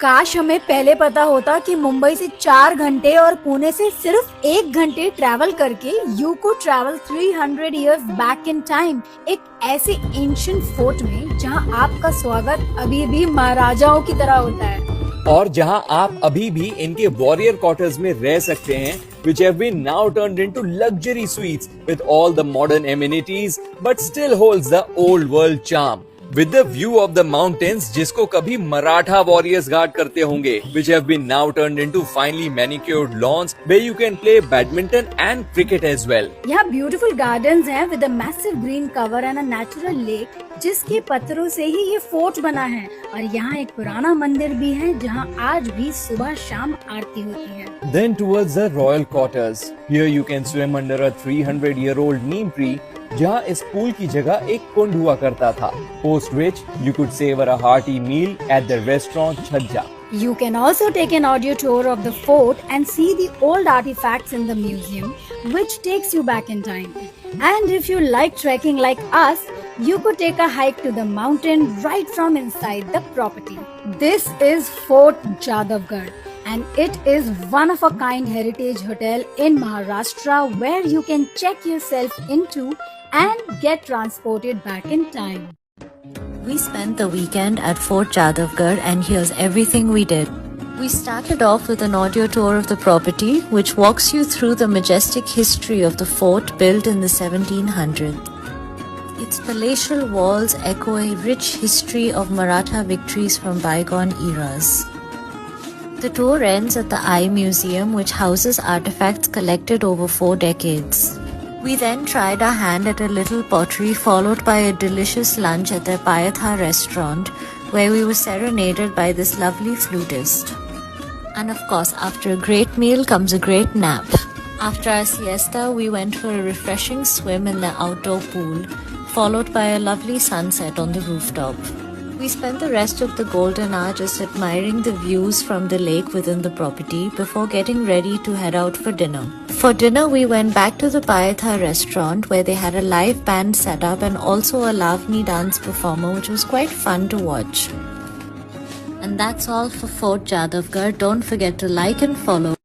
काश हमें पहले पता होता कि मुंबई से 4 घंटे और पुणे से सिर्फ 1 घंटे ट्रैवल करके you could travel 300 years back in time एक ऐसे एंशिएंट फोर्ट में जहां आपका स्वागत अभी भी महाराजाओं की तरह होता है और जहां आप अभी भी इनके वॉरियर क्वार्टर्स में रह सकते हैं, which have been now turned into luxury suites with all the modern amenities, but still holds the old world charm. With the view of the mountains, जिसको कभी मराठा वॉरियर्स गार्ड करते होंगे, which have been now turned into finely manicured lawns where you can play badminton and cricket as well. यहाँ beautiful gardens हैं with a massive green cover and a natural lake, जिसके पत्थरों से ही ये fort बना है। और यहाँ एक पुराना मंदिर भी है जहाँ आज भी सुबह शाम आरती होती है। Then towards the royal quarters, here you can swim under a 300-year-old neem tree, जहाँ इस पूल की जगह एक कुंड हुआ करता था, post which you could savor a hearty meal at the restaurant Chhajja. You can also take an audio tour of the fort and see the old artifacts in the museum, which takes you back in time. And if you like trekking like us, you could take a hike to the mountain right from inside the property. This is Fort Jadavgarh, and it is one of a kind heritage hotel in Maharashtra where you can check yourself into and get transported back in time. We spent the weekend at Fort Jadavgarh and here's everything we did. We started off with an audio tour of the property which walks you through the majestic history of the fort built in the 1700s. Its palatial walls echo a rich history of Maratha victories from bygone eras. The tour ends at the Eye Museum, which houses artifacts collected over 4 decades. We then tried our hand at a little pottery, followed by a delicious lunch at the Payatha restaurant, where we were serenaded by this lovely flutist. And of course, after a great meal comes a great nap. After our siesta, we went for a refreshing swim in the outdoor pool, followed by a lovely sunset on the rooftop. We spent the rest of the golden hour just admiring the views from the lake within the property before getting ready to head out for dinner. For dinner, we went back to the Payatha restaurant where they had a live band set up and also a Lavani dance performer, which was quite fun to watch. And that's all for Fort Jadavgarh. Don't forget to like and follow.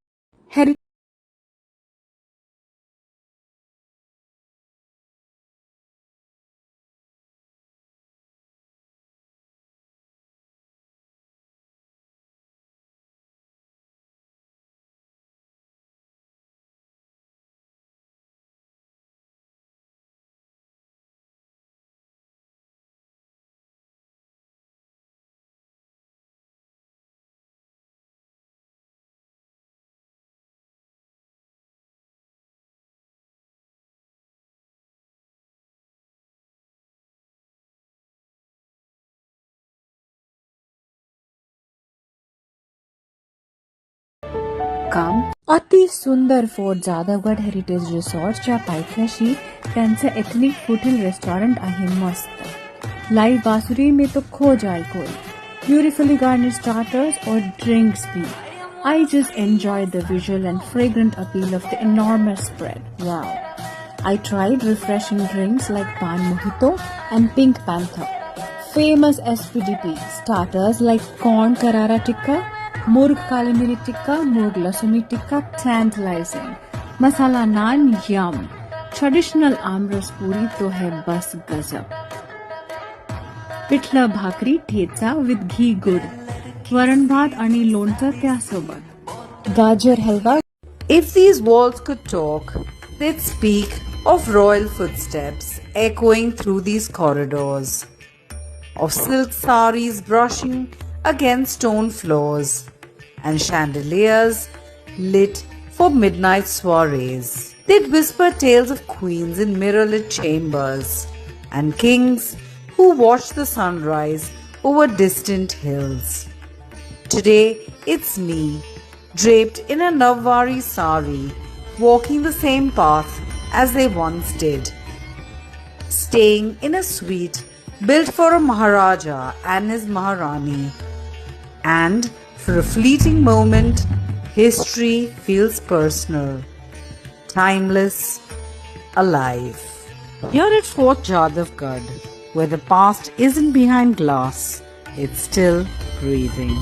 काम अति सुंदर fort Jadhavgad heritage रिसॉर्टच्या पायथ्याशी त्यांचे ethnic food restaurant आहे मस्त। Live बासुरी में तो खो जाए कोई, ब्यूटिफुली गार्निश्ड स्टार्टर्स और ड्रिंक्स भी। I just enjoyed the visual and fragrant appeal of the enormous spread. Wow. I tried refreshing drinks like Pan Mojito and Pink Panther. Famous SPDP starters like corn karara tikka, Murg Kali Miri tikka, Murg Lasuni tikka, tantalizing. Masala naan, yum. Traditional amras puri to hai bas gazab. पिठलं भाकरी ठेचा with घी गुड, वरण भात आणि लोणचं त्यासोबत, गाजर हलवा. If these walls could talk, they'd speak of royal footsteps echoing through these corridors, of silk saris brushing against stone floors, and chandeliers lit for midnight soirees. They'd whisper tales of queens in mirror-lit chambers and kings who watched the sunrise over distant hills. Today, it's me, draped in a Navwari sari, walking the same path as they once did, staying in a suite built for a Maharaja and his Maharani. And for a fleeting moment, history feels personal, timeless, alive. Here at Fort Jadavgarh, where the past isn't behind glass, it's still breathing.